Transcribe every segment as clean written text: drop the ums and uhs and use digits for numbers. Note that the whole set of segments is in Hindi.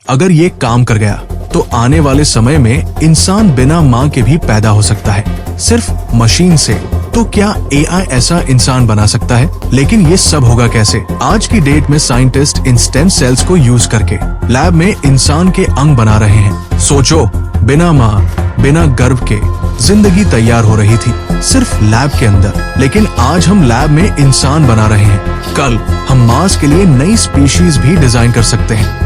अगर ये काम कर गया तो आने वाले समय में इंसान बिना माँ के भी पैदा हो सकता है, सिर्फ मशीन से। तो क्या एआई ऐसा इंसान बना सकता है? लेकिन ये सब होगा कैसे? आज की डेट में साइंटिस्ट इन स्टेम सेल्स को यूज करके लैब में इंसान के अंग बना रहे हैं। सोचो, बिना माँ, बिना गर्भ के जिंदगी तैयार हो रही थी सिर्फ लैब के अंदर, लेकिन आज हम लैब में इंसान बना रहे हैं। कल हम मार्स के लिए नई स्पीशीज भी डिजाइन कर सकते हैं।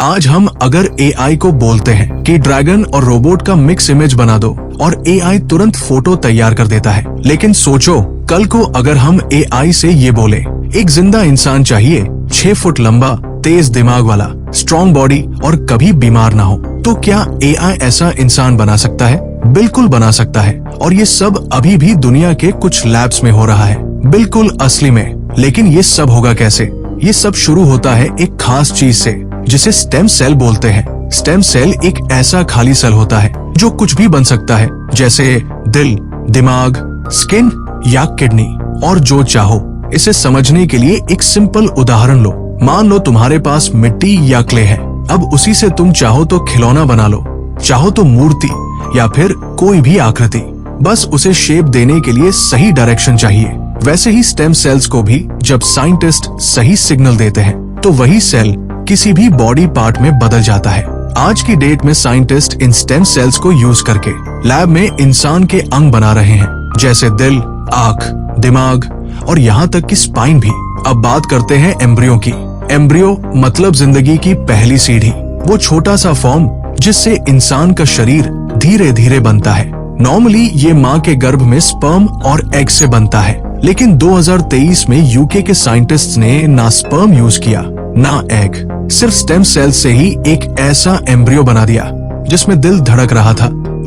आज हम अगर एआई को बोलते हैं कि ड्रैगन और रोबोट का मिक्स इमेज बना दो और एआई तुरंत फोटो तैयार कर देता है। लेकिन सोचो, कल को अगर हम एआई से ये बोले, एक जिंदा इंसान चाहिए, 6 फुट लंबा, तेज दिमाग वाला, स्ट्रॉन्ग बॉडी और कभी बीमार ना हो, तो क्या एआई ऐसा इंसान बना सकता है? बिल्कुल बना सकता है। और ये सब अभी भी दुनिया के कुछ लैब्स में हो रहा है, बिल्कुल असली में। लेकिन ये सब होगा कैसे? ये सब शुरू होता है एक खास चीज से जिसे स्टेम सेल बोलते हैं। स्टेम सेल एक ऐसा खाली सेल होता है जो कुछ भी बन सकता है, जैसे दिल, दिमाग, स्किन या किडनी, और जो चाहो। इसे समझने के लिए एक सिंपल उदाहरण लो। मान लो तुम्हारे पास मिट्टी या क्ले है। अब उसी से तुम चाहो तो खिलौना बना लो, चाहो तो मूर्ति या फिर कोई भी आकृति। बस उसे शेप देने के लिए सही डायरेक्शन चाहिए। वैसे ही स्टेम सेल्स को भी जब साइंटिस्ट सही सिग्नल देते हैं तो वही सेल किसी भी बॉडी पार्ट में बदल जाता है। आज की डेट में साइंटिस्ट इन स्टेम सेल्स को यूज करके लैब में इंसान के अंग बना रहे हैं, जैसे दिल, आँख, दिमाग और यहाँ तक कि स्पाइन भी। अब बात करते हैं एम्ब्रियो की। एम्ब्रियो मतलब जिंदगी की पहली सीढ़ी, वो छोटा सा फॉर्म जिससे इंसान का शरीर धीरे धीरे बनता है। नॉर्मली ये माँ के गर्भ में स्पर्म और एग से बनता है, लेकिन 2023 में यूके के साइंटिस्ट्स ने ना स्पर्म यूज किया ना एग, सिर्फ स्टेम सेल से ही एक ऐसा एम्ब्रियो बना दिया जिसमें दिल धड़क रहा था,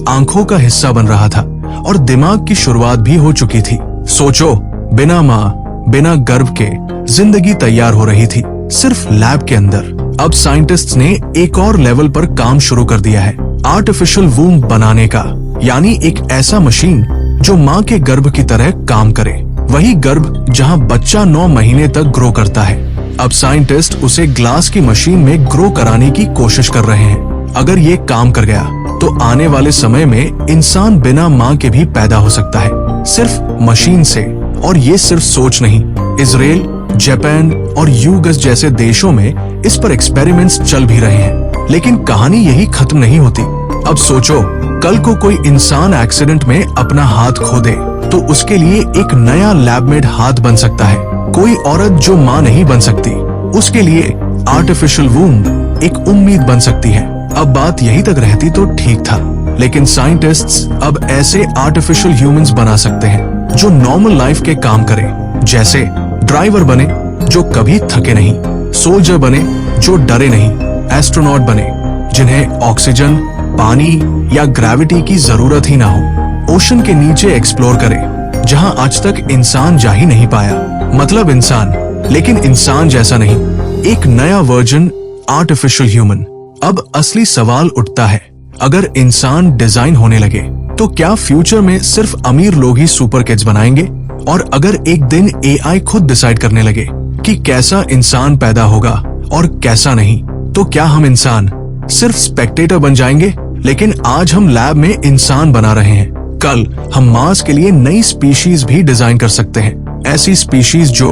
आंखों का हिस्सा बन रहा था और दिमाग की शुरुआत भी हो चुकी थी। सोचो, बिना माँ, बिना गर्भ के जिंदगी तैयार हो रही थी सिर्फ लैब के अंदर। अब साइंटिस्ट्स ने एक और लेवल पर काम शुरू कर दिया है, आर्टिफिशियल वूम्ब बनाने का, यानी एक ऐसा मशीन जो माँ के गर्भ की तरह काम करे, वही गर्भ जहाँ बच्चा 9 महीने तक ग्रो करता है। अब साइंटिस्ट उसे ग्लास की मशीन में ग्रो कराने की कोशिश कर रहे हैं। अगर ये काम कर गया तो आने वाले समय में इंसान बिना माँ के भी पैदा हो सकता है, सिर्फ मशीन से। और ये सिर्फ सोच नहीं, इजराइल, जापान और यूएस जैसे देशों में इस पर एक्सपेरिमेंट्स चल भी रहे हैं। लेकिन कहानी यही खत्म नहीं होती। अब सोचो, कल को कोई इंसान एक्सीडेंट में अपना हाथ खो दे तो उसके लिए एक नया लैब मेड हाथ बन सकता है। कोई औरत जो माँ नहीं बन सकती, उसके लिए आर्टिफिशियल वूम्ब एक उम्मीद बन सकती है। अब बात यही तक रहती तो ठीक था, लेकिन साइंटिस्ट्स अब ऐसे आर्टिफिशियल ह्यूमंस बना सकते हैं जो नॉर्मल लाइफ के काम करें, जैसे ड्राइवर बने जो कभी थके नहीं, सोल्जर बने जो डरे नहीं, एस्ट्रोनॉट बने जिन्हें ऑक्सीजन, पानी या ग्रेविटी की जरूरत ही ना हो, ओशन के नीचे एक्सप्लोर करें जहां आज तक इंसान जा ही नहीं पाया। मतलब इंसान, लेकिन इंसान जैसा नहीं, एक नया वर्जन आर्टिफिशियल ह्यूमन। अब असली सवाल उठता है, अगर इंसान डिजाइन होने लगे तो क्या फ्यूचर में सिर्फ अमीर लोग ही सुपर किड्स बनाएंगे? और अगर एक दिन एआई खुद डिसाइड करने लगे कि कैसा इंसान पैदा होगा और कैसा नहीं, तो क्या हम इंसान सिर्फ स्पेक्टेटर बन जाएंगे? लेकिन आज हम लैब में इंसान बना रहे हैं, कल हम मार्स के लिए नई स्पीशीज भी डिजाइन कर सकते हैं। ऐसी स्पीशीज जो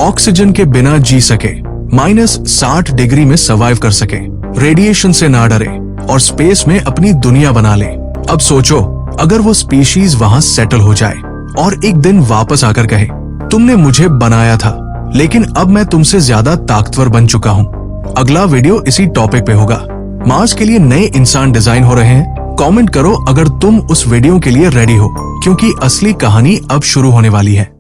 ऑक्सीजन के बिना जी सके, -60 डिग्री में सर्वाइव कर सके, रेडिएशन से ना डरे और स्पेस में अपनी दुनिया बना ले। अब सोचो, अगर वो स्पीशीज वहां सेटल हो जाए और एक दिन वापस आकर कहे, तुमने मुझे बनाया था, लेकिन अब मैं तुमसे ज्यादा ताकतवर बन चुका हूँ। अगला वीडियो इसी टॉपिक पे होगा। मार्स के लिए नए इंसान डिजाइन हो रहे हैं। कमेंट करो अगर तुम उस वीडियो के लिए रेडी हो, क्योंकि असली कहानी अब शुरू होने वाली है।